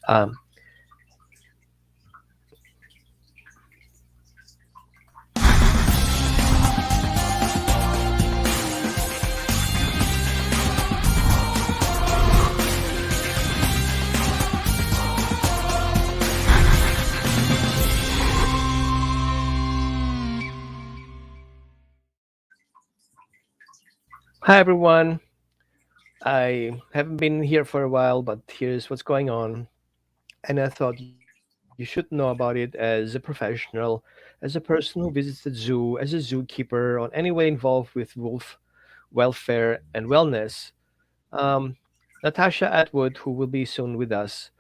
Um, Hi everyone. I haven't been here for a while, but here's what's going on. And I thought you should know about it as a professional, as a person who visits the zoo, as a zookeeper, or any way involved with wolf welfare and wellness. Um, Natasha Atwood, who will be soon with us,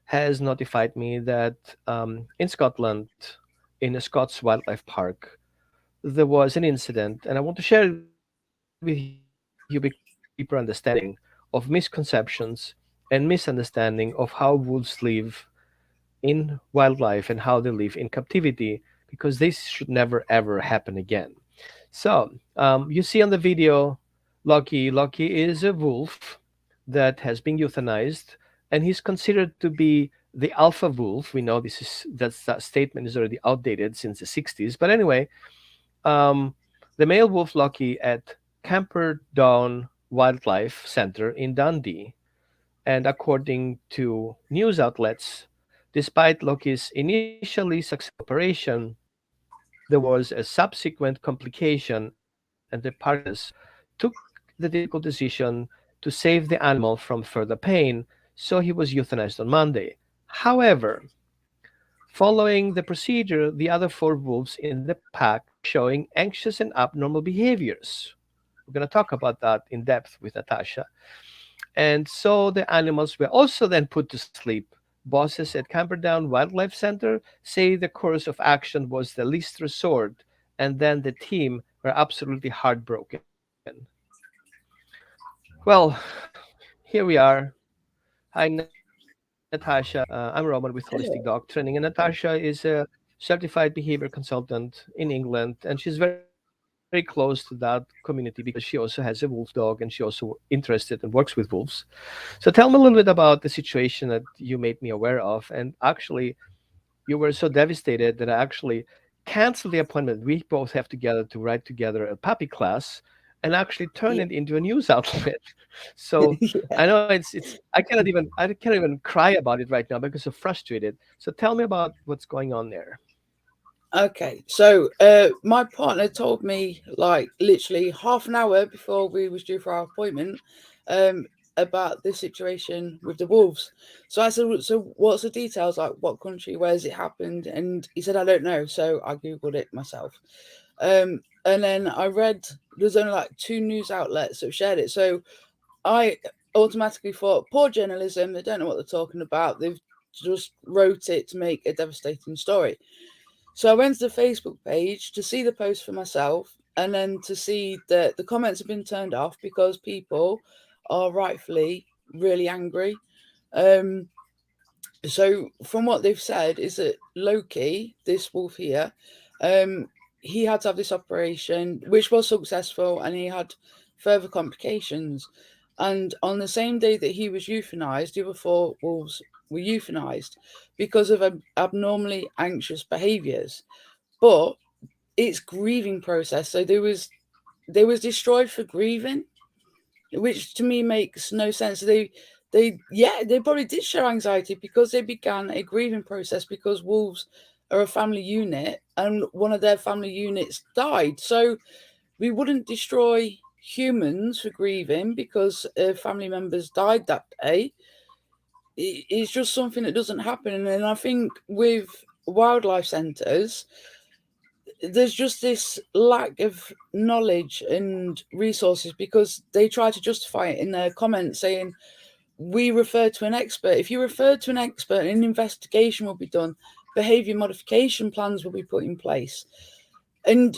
has notified me that in Scotland, in a Scots Wildlife Park, there was an incident, and I want to share it with you because I think it will give you a deeper understanding of misconceptions and misunderstanding of how wolves live in wildlife and how they live in captivity, because this should never ever happen again. So, you see on the video, Loki. Loki is a wolf that has been euthanized, and he's considered to be the alpha wolf. We know that statement is already outdated since the 60s. But anyway, um, the male wolf Loki at Camperdown Wildlife Centre in Dundee, and according to news outlets, despite Loki's initially successful operation, there was a subsequent complication, and the parkers took the difficult decision to save the animal from further pain, so he was euthanized on Monday. However, following the procedure, the other four wolves in the pack were showing anxious and abnormal behaviors. We're going to talk about that in depth with Natasha. And so the animals were also then put to sleep. Bosses at Camperdown Wildlife Centre say the course of action was the least resort, and then the team were absolutely heartbroken. Well, here we are. Hi, Natasha. I'm Roman with Holistic Dog Training, and Natasha is a certified behavior consultant in England, and she's very close to that community because she also has a wolf dog and she also interested and works with wolves. So tell me a little bit about the situation that you made me aware of. And actually, you were so devastated that I actually canceled the appointment we both have together to write together a puppy class and actually turn Yeah. it into a news outlet. So Yeah. I know it's I can't even cry about it right now because I'm so frustrated. So tell me about what's going on there. Okay. So, my partner told me like literally half an hour before we was due for our appointment, um, about this situation with the wolves. So I said, "So what's the details? Like, what country? Where has it happened?" And he said, "I don't know." So I googled it myself. And then I read there's only like two news outlets that have shared it. So I automatically thought, poor journalism. They don't know what they're talking about. They've just wrote it to make a devastating story. So I went to the Facebook page to see the post for myself and then to see that the comments have been turned off because people are rightfully really angry. Um, so from what they've said is that Loki, this wolf here, um, he had to have this operation, which was successful, and he had further complications. And on the same day that he was euthanized, the other four wolves were euthanized because of abnormally anxious behaviors. But it's grieving process, so they was destroyed for grieving, which to me makes no sense. They probably did show anxiety because they began a grieving process because wolves are a family unit and one of their family units died. So we wouldn't destroy humans for grieving because family members died that day. It's just something that doesn't happen. And I think with wildlife centres, there's just this lack of knowledge and resources because they try to justify it in their comments saying we refer to an expert. If you refer to an expert, an investigation will be done, behavior modification plans will be put in place. And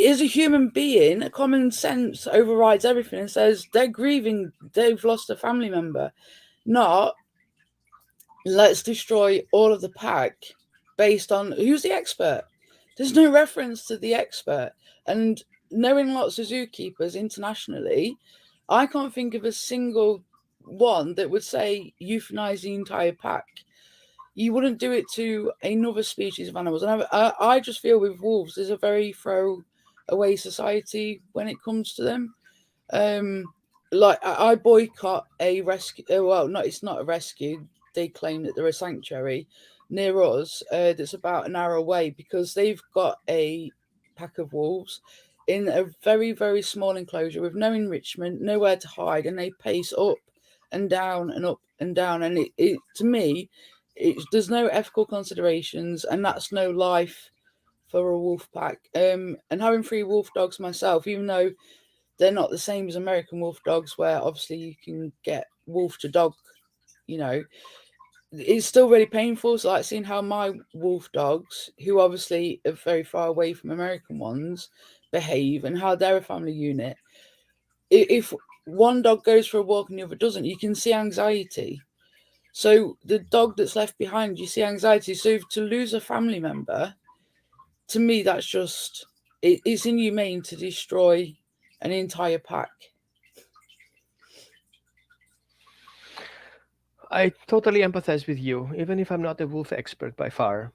as a human being, a common sense overrides everything and says they're grieving, they've lost a family member. Not let's destroy all of the pack based on who's the expert. There's no reference to the expert. And knowing lots of zookeepers internationally, I can't think of a single one that would say euthanize the entire pack. You wouldn't do it to another species of animals. And I just feel with wolves, there's a very throw away society when it comes to them. Um, like I boycott a rescue. Well, no, it's not a rescue. They claim that they're a sanctuary near us. That's about an hour away because they've got a pack of wolves in a very small enclosure with no enrichment, nowhere to hide, and they pace up and down and up and down. And it to me, there's no ethical considerations, and that's no life for a wolf pack. And having 3 wolf dogs myself, even though they're not the same as American wolf dogs, where obviously you can get wolf to dog, you know, it's still really painful. So, like seeing how my wolf dogs, who obviously are very far away from American ones, behave and how they're a family unit. If one dog goes for a walk and the other doesn't, you can see anxiety. So, the dog that's left behind, you see anxiety. So, to lose a family member, to me, that's just it's inhumane to destroy an entire pack. I totally empathize with you, even if I'm not a wolf expert by far.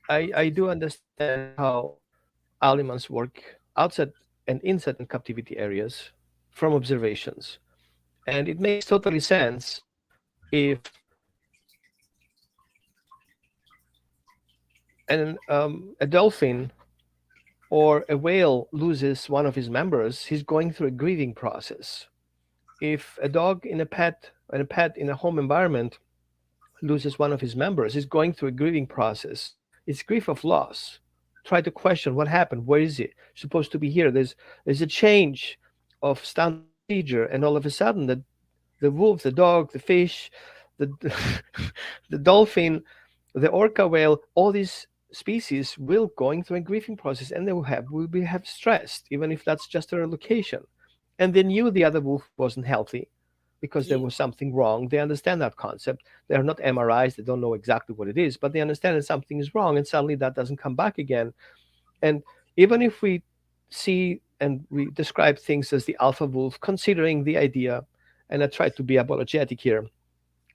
I do understand how animals work outside and inside in captivity areas from observations. And it makes totally sense if a dolphin or a whale loses one of his members, he's going through a grieving process. If a dog in a pet in a home environment loses one of his members, he's going through a grieving process. It's grief of loss. Try to question what happened. Where is it? Supposed to be here. There's a change of standard procedure, and all of a sudden the wolf, the dog, the fish, the the dolphin, the orca whale, all these species will going through a grieving process, and they will have stressed, even if that's just a relocation. And they knew the other wolf wasn't healthy because there Yeah, was something wrong. They understand that concept. They're not MRIs. They don't know exactly what it is, but they understand that something is wrong, and suddenly that doesn't come back again. And even if we see and we describe things as the alpha wolf, considering the idea, and I try to be apologetic here,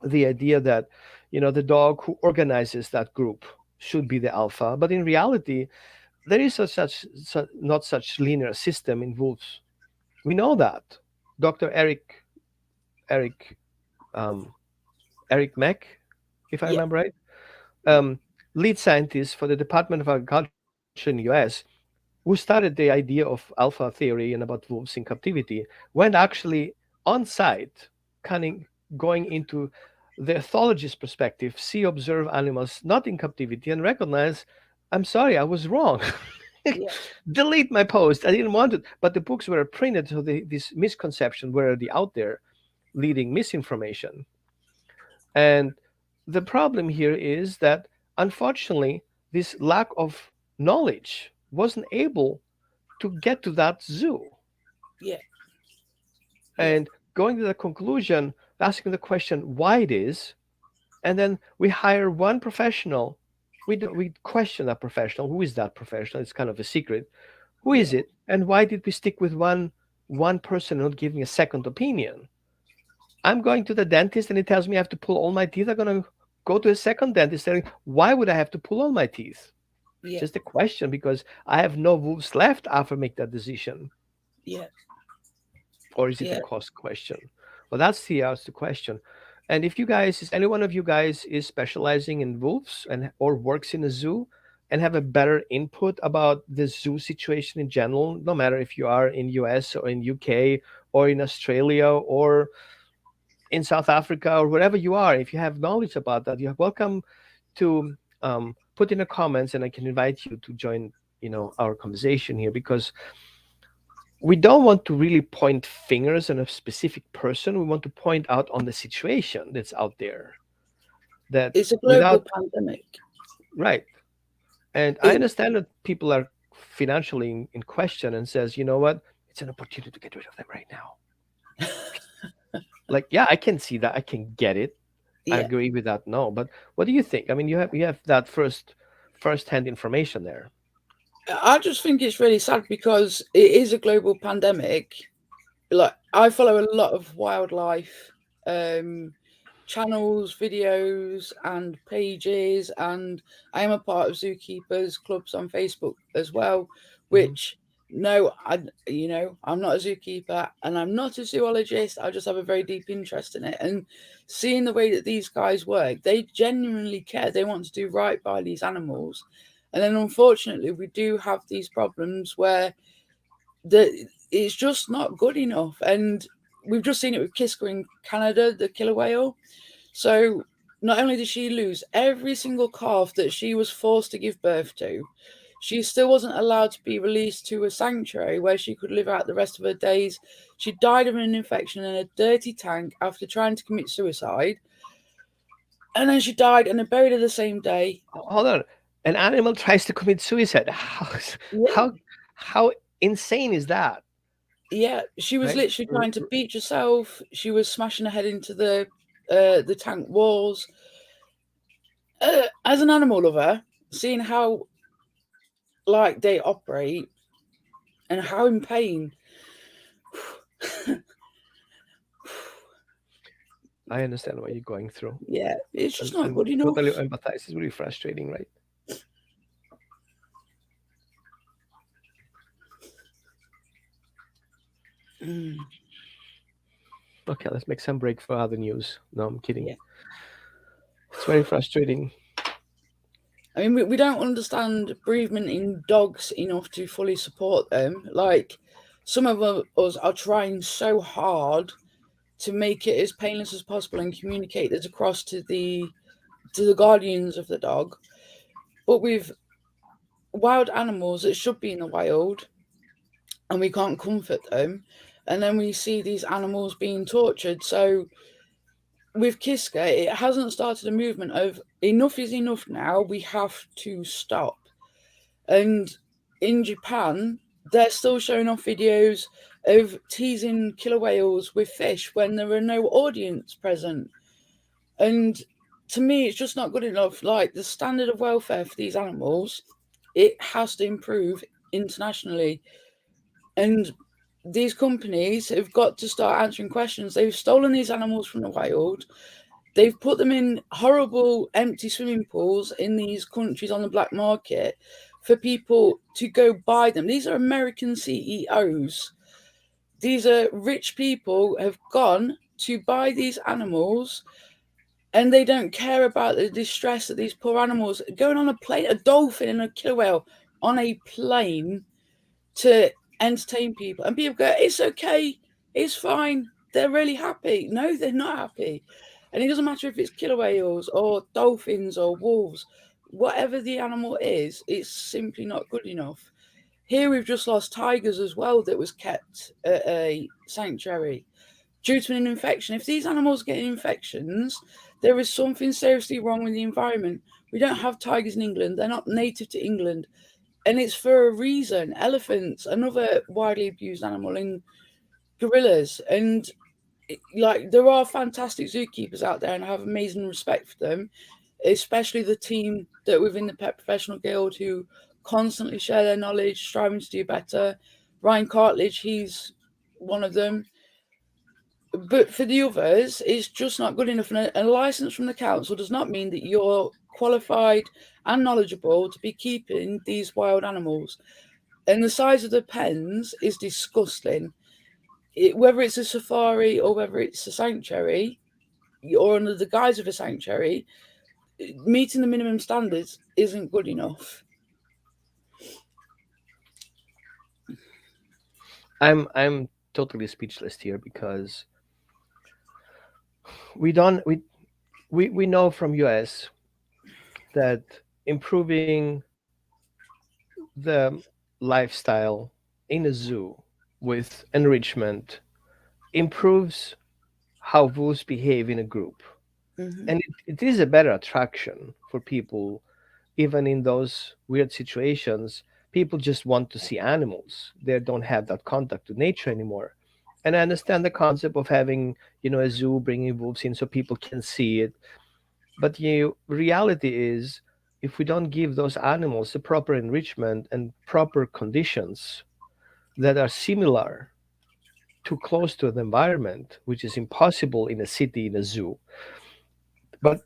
the idea that the dog who organizes that group should be the alpha, but in reality, there is not such linear system in wolves. We know that. Dr. Eric um, Eric Meck, if I yeah, remember right, yeah, um, lead scientist for the Department of Agriculture in the U.S., who started the idea of alpha theory and about wolves in captivity, went actually on site, kind going into the ethologist perspective, see, observe animals not in captivity, and recognize, I'm sorry, I was wrong. yeah, Delete my post. I didn't want it, but the books were printed, so this misconception were already out there, leading misinformation. And the problem here is that, unfortunately, this lack of knowledge wasn't able to get to that zoo. yeah, yeah, And going to the conclusion, asking the question why it is, and then we hire one professional. We question that professional. Who is that professional? It's kind of a secret. Who is yeah, it? And why did we stick with one person, not giving a second opinion? I'm going to the dentist and he tells me I have to pull all my teeth. I'm going to go to a second dentist saying, why would I have to pull all my teeth? yeah, Just a question because I have no wolves left after I make that decision. yeah, Or is it a yeah. cost question? Well, that's the question. And if you guys, is any one of you guys is specializing in wolves and or works in a zoo and have a better input about the zoo situation in general, no matter if you are in US or in UK or in Australia or in South Africa or wherever you are, if you have knowledge about that, you're welcome to put in the comments, and I can invite you to join, our conversation here because we don't want to really point fingers on a specific person. We want to point out on the situation that's out there. That It's a global without pandemic. right, and I It, understand that people are financially in question and says, you know what, it's an opportunity to get rid of them right now. Like, yeah, I can see that. I can get it. I yeah. agree with that. No, but what do you think? I mean, you have that first hand information there. I just think it's really sad because it is a global pandemic. Like I follow a lot of wildlife channels, videos, and pages, and I am a part of zookeepers clubs on Facebook as well. Hmm. Which no, I'm not a zookeeper and I'm not a zoologist. I just have a very deep interest in it, and seeing the way that these guys work, they genuinely care. They want to do right by these animals, and then unfortunately, we do have these problems where it's just not good enough. And we've just seen it with Kiska in Canada, the killer whale. So not only did she lose every single calf that she was forced to give birth to, she still wasn't allowed to be released to a sanctuary where she could live out the rest of her days. She died of an infection in a dirty tank after trying to commit suicide. And then she died and they buried her the same day. Hold on, an animal tries to commit suicide. Yeah. How how insane is that? Yeah, she was Right? literally trying to beat herself. She was smashing her head into the tank walls. As an animal lover, seeing how like they operate and how in pain. I understand what you're going through, Yeah, it's just not and good enough. totally empathize. It's really frustrating, right? Mm, Okay, let's make some break for other news. No, I'm kidding. yeah. It's very frustrating. I mean, we don't understand bereavement in dogs enough to fully support them. Like, some of us are trying so hard to make it as painless as possible and communicate this across to the guardians of the dog. But with wild animals that should be in the wild, and we can't comfort them, and then we see these animals being tortured. So with Kiska, it hasn't started a movement of enough is enough now, we have to stop. And in Japan, they're still showing off videos of teasing killer whales with fish when there are no audience present. And to me, it's just not good enough. Like, the standard of welfare for these animals, it has to improve internationally. And these companies have got to start answering questions. They've stolen these animals from the wild. They've put them in horrible empty swimming pools in these countries on the black market for people to go buy them. These are American CEOs. These are rich people who have gone to buy these animals, and they don't care about the distress that these poor animals going on a plane, a dolphin and a killer whale on a plane to entertain people. And people go, it's okay, it's fine, they're really happy. No, they're not happy. And it doesn't matter if it's killer whales or dolphins or wolves, whatever the animal is, it's simply not good enough. Here we've just lost tigers as well that was kept at a sanctuary due to an infection. If these animals get infections, there is something seriously wrong with the environment. We don't have tigers in England, they're not native to England, and it's for a reason. Elephants, another widely abused animal, in gorillas, and like, there are fantastic zookeepers out there, and I have amazing respect for them, especially the team that within the Pet Professional Guild who constantly share their knowledge, striving to do better. Ryan Cartledge, he's one of them. But for the others, it's just not good enough. And a license from the council does not mean that you're qualified and knowledgeable to be keeping these wild animals. And the size of the pens is disgusting. Whether it's a safari or whether it's a sanctuary or under the guise of a sanctuary, meeting the minimum standards isn't good enough. I'm totally speechless here because we don't we know from US that improving the lifestyle in a zoo with enrichment improves how wolves behave in a group. Mm-hmm. And it is a better attraction for people, even in those weird situations. People just want to see animals. They don't have that contact with nature anymore. And I understand the concept of having, a zoo bringing wolves in so people can see it. But the reality is, if we don't give those animals the proper enrichment and proper conditions that are similar too close to the environment, which is impossible in a city, in a zoo. But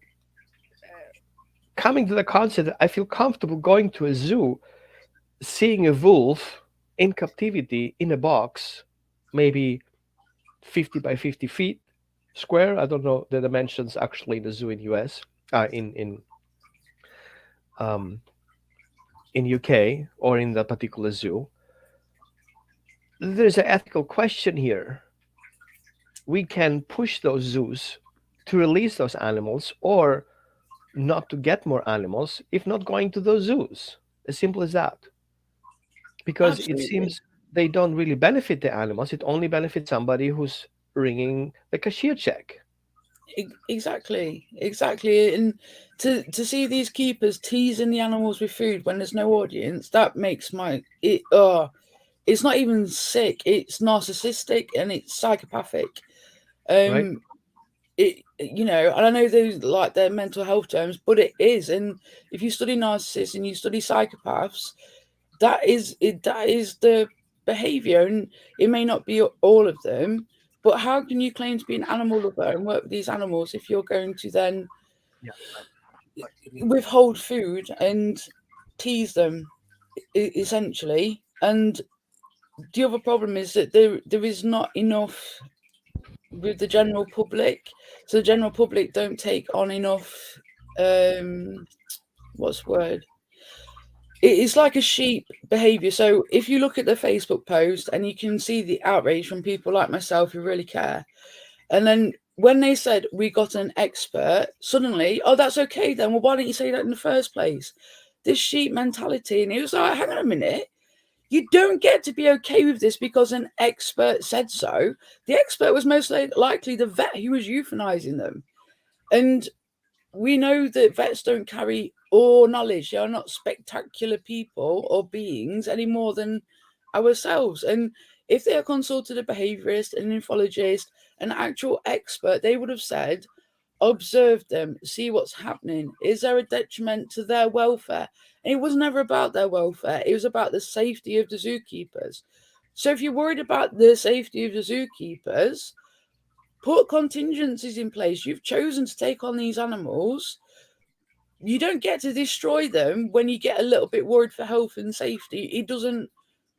coming to the concept, I feel comfortable going to a zoo, seeing a wolf in captivity in a box, maybe 50 by 50 feet square. I don't know the dimensions actually in the zoo in US, um, in UK or in that particular zoo. There's an ethical question here. We can push those zoos to release those animals or not to get more animals if not going to those zoos. As simple as that. Because it Absolutely. seems they don't really benefit the animals. It only benefits somebody who's ringing the cashier check. Exactly, exactly. And to see these keepers teasing the animals with food when there's no audience, that makes my it. It's not even sick. It's narcissistic and it's psychopathic. Right? Um, and I know those like their mental health terms, but it is. And if you study narcissists and you study psychopaths, that is it. That is the behavior, and it may not be all of them. But how can you claim to be an animal lover and work with these animals if you're going to then Yeah. withhold food and tease them, essentially? And the other problem is that there is not enough with the general public. So the general public don't take on enough. Um, what's the word? It's like a sheep behavior. So if you look at the Facebook post and you can see the outrage from people like myself who really care, and then when they said we got an expert, suddenly, oh, that's okay then. Well, why didn't you say that in the first place? This sheep mentality, and it was like, hang on a minute. You don't get to be okay with this because an expert said so. The expert was most likely the vet who was euthanizing them. And we know that vets don't carry all knowledge. They are not spectacular people or beings any more than ourselves. And if they had consulted a behaviorist, an nephrologist, an actual expert, they would have said, observe them, see what's happening. Is there a detriment to their welfare? And it was never about their welfare, it was about the safety of the zookeepers. So if you're worried about the safety of the zookeepers, put contingencies in place. You've chosen to take on these animals. You don't get to destroy them when you get a little bit worried for health and safety. It doesn't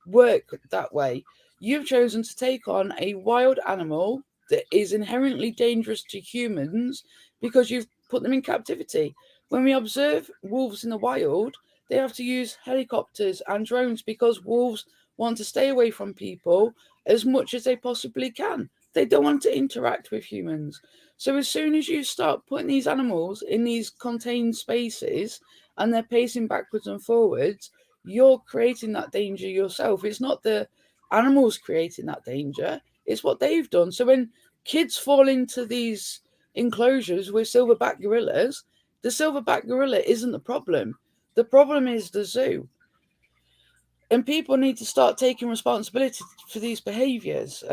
work that way. You've chosen to take on a wild animal that is inherently dangerous to humans because you've put them in captivity. When we observe wolves in the wild, they have to use helicopters and drones because wolves want to stay away from people as much as they possibly can. They don't want to interact with humans. So as soon as you start putting these animals in these contained spaces and they're pacing backwards and forwards, you're creating that danger yourself. It's not the animals creating that danger, it's what they've done. So when kids fall into these enclosures with silverback gorillas, the silverback gorilla isn't the problem. The problem is the zoo. And people need to start taking responsibility for these behaviors.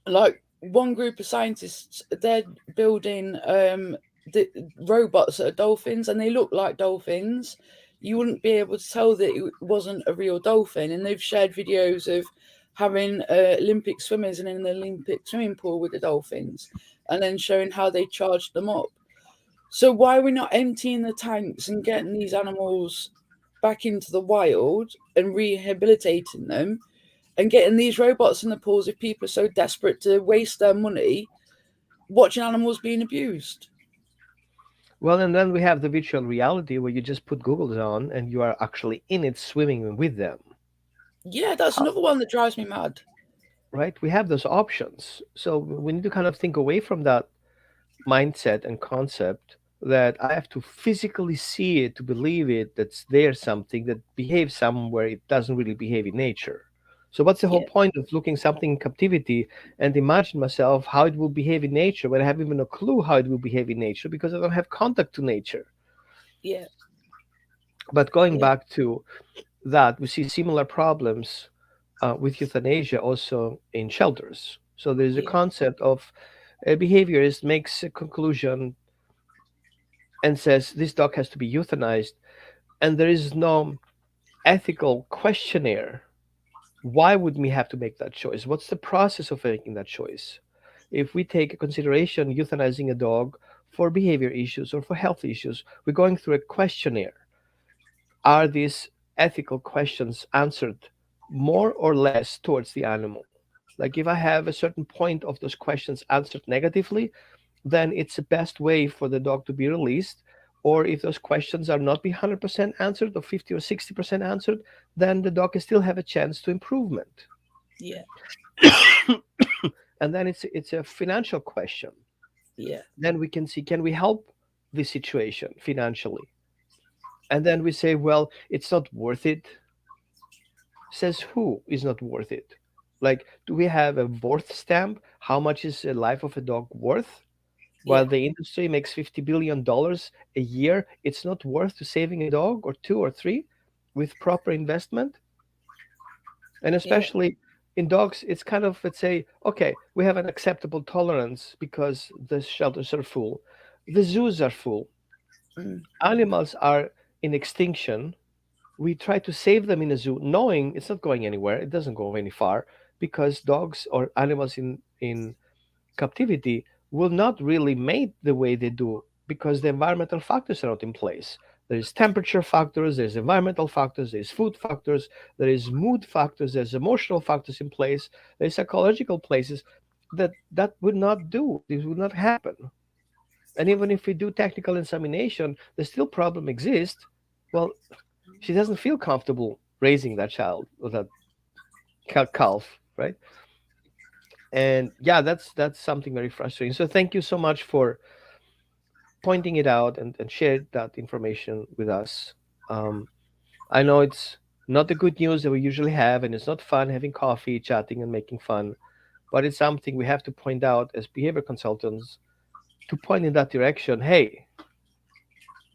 Like one group of scientists, they're building the robots that are dolphins, and they look like dolphins. You wouldn't be able to tell that it wasn't a real dolphin. And they've shared videos of having Olympic swimmers in an Olympic swimming pool with the dolphins, and then showing how they charged them up. So why are we not emptying the tanks and getting these animals back into the wild and rehabilitating them and getting these robots in the pools if people are so desperate to waste their money watching animals being abused? Well, and then we have the virtual reality where you just put goggles on and you are actually in it swimming with them. Yeah, that's How, another one that drives me mad. right? We have those options. So we need to kind of think away from that mindset and concept that I have to physically see it to believe it, that's there something that behaves somewhere it doesn't really behave in nature. So what's the whole Yeah, point of looking something in captivity and imagine myself how it will behave in nature when I have even no clue how it will behave in nature because I don't have contact to nature. yeah, But going yeah, back to that, we see similar problems with euthanasia also in shelters. So there's a yeah, concept of a behaviorist makes a conclusion and says this dog has to be euthanized, and there is no ethical questionnaire Why would we have to make that choice? What's the process of making that choice? If we take a consideration euthanizing a dog for behavior issues or for health issues, we're going through a questionnaire. Are these ethical questions answered more or less towards the animal? Like if I have a certain point of those questions answered negatively, then it's the best way for the dog to be released. Or if those questions are not be 100% answered or 50 or 60% answered, then the dog can still have a chance to improvement. Yeah. And then it's a financial question. Yeah. Then we can see, can we help this situation financially? And then we say, well, it's not worth it. Says who is not worth it? Like, do we have a worth stamp? How much is a life of a dog worth? While Yeah. the industry makes $50 billion a year, it's not worth to saving a dog or two or three with proper investment. And Yeah. especially in dogs, it's kind of, let's say, okay, we have an acceptable tolerance because the shelters are full, the zoos are full, Mm. animals are in extinction. We try to save them in a zoo, knowing it's not going anywhere, it doesn't go any far, because dogs or animals in captivity will not really mate the way they do because the environmental factors are not in place. There's temperature factors, there's environmental factors, there's food factors, there is mood factors, there's emotional factors in place, there's psychological places that would not do. This would not happen. And even if we do technical insemination, the still problem exists. Well, she doesn't feel comfortable raising that child or that calf, right? And yeah, that's something very frustrating. So thank you so much for pointing it out and shared that information with us. Um, I know it's not the good news that we usually have, and it's not fun having coffee, chatting, and making fun, but it's something we have to point out as behavior consultants to point in that direction. Hey,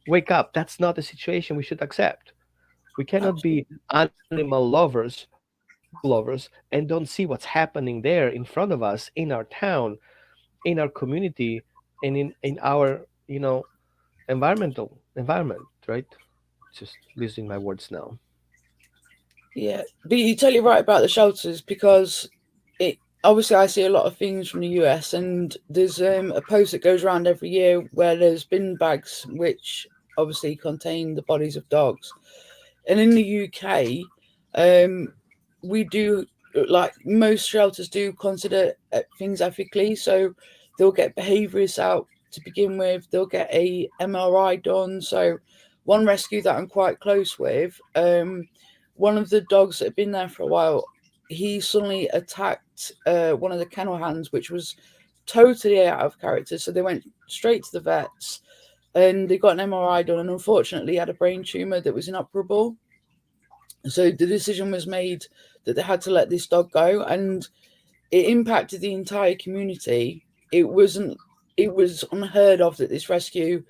wake up. That's not a situation we should accept. We cannot be Absolutely. animal lovers, dog lovers, and don't see what's happening there in front of us in our town, in our community, and in our environment, right? Just losing my words now. Yeah, but you're totally right about the shelters because it obviously I see a lot of things from the US, and there's a post that goes around every year where there's bin bags which obviously contain the bodies of dogs, and in the UK, um, we do, like most shelters do, consider things ethically. So they'll get behaviourists out to begin with. They'll get a MRI done. So one rescue that I'm quite close with, one of the dogs that had been there for a while, he suddenly attacked one of the kennel hands, which was totally out of character. So they went straight to the vets and they got an MRI done, and unfortunately, he had a brain tumor that was inoperable. So the decision was made that they had to let this dog go, and it impacted the entire community. It wasn't. It was unheard of that this rescue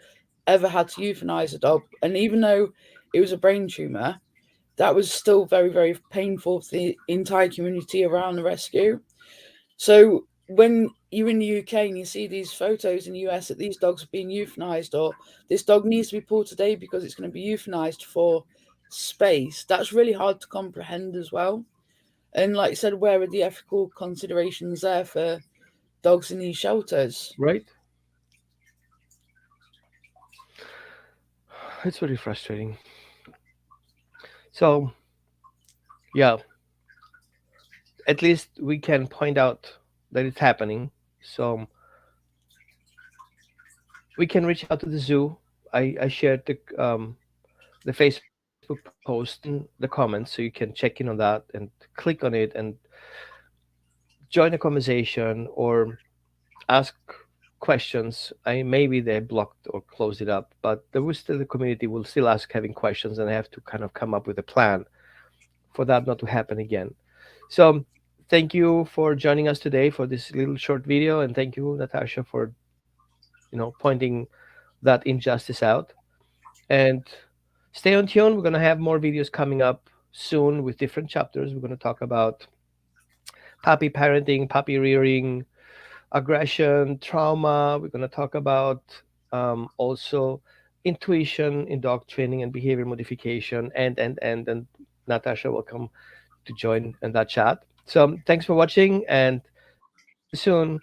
ever had to euthanize a dog, and even though it was a brain tumor, that was still very, very painful for the entire community around the rescue. So when you're in the UK and you see these photos in the US that these dogs are being euthanized, or this dog needs to be pulled today because it's going to be euthanized for space, that's really hard to comprehend as well. And like I said, where are the ethical considerations there for dogs in these shelters? Right? It's very frustrating. So yeah, at least we can point out that it's happening. So we can reach out to the zoo. I shared the Facebook post in the comments, so you can check in on that and click on it and join a conversation or ask questions. I maybe they blocked or closed it up, but there was still the community will still ask having questions, and I have to kind of come up with a plan for that not to happen again. So thank you for joining us today for this little short video, and thank you, Natasha, for pointing that injustice out. And stay on tune. We're gonna have more videos coming up soon with different chapters. We're gonna talk about puppy parenting, puppy rearing, aggression, trauma. We're going to talk about also intuition in dog training and behavior modification. And Natasha, welcome to join in that chat. So thanks for watching, and see you soon.